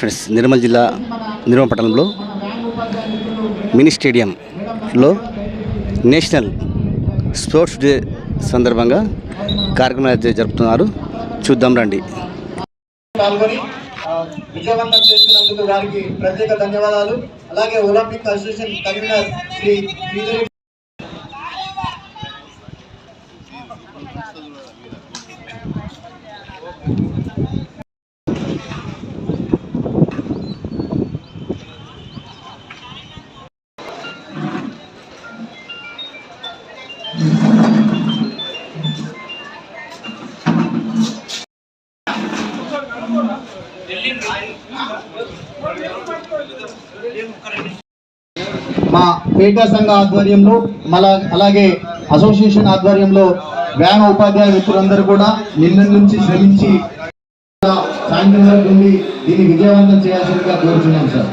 Friends, Nirmal జిల్లా నిర్మల్ పట్టణంలో mini స్టేడియంలో నేషనల్ స్పోర్ట్స్ డే సందర్భంగా కార్యక్రమాలు జరుపుతున్నారు. చూద్దాం రండి. పాల్గొని విజయవంతం చేస్తున్నందుకు వారికి ప్రత్యేక ధన్యవాదాలు. అలాగే ఒలింపిక్ అసోసియేషన్ కన్వీనర్ శ్రీ మా పేట సంఘ ఆధ్వర్యంలో అలాగే అసోసియేషన్ ఆధ్వర్యంలో వ్యాయామ ఉపాధ్యాయ మిత్రులందరూ కూడా నిన్న నుంచి శ్రమించి సాయంత్రం వరకు ఉండి దీన్ని విజయవంతం చేయాల్సిందిగా కోరుతున్నాం సార్.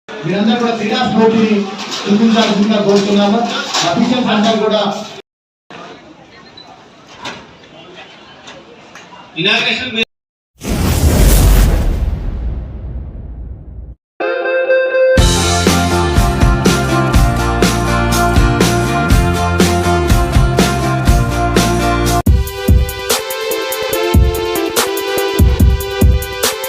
మీరందరూ కూడా క్రీడా స్ఫూర్తిని చూపించాల్సిందిగా కోరుతున్నాము. అఫీషియల్స్ అందరూ కూడా ఇనాగ్రేషన్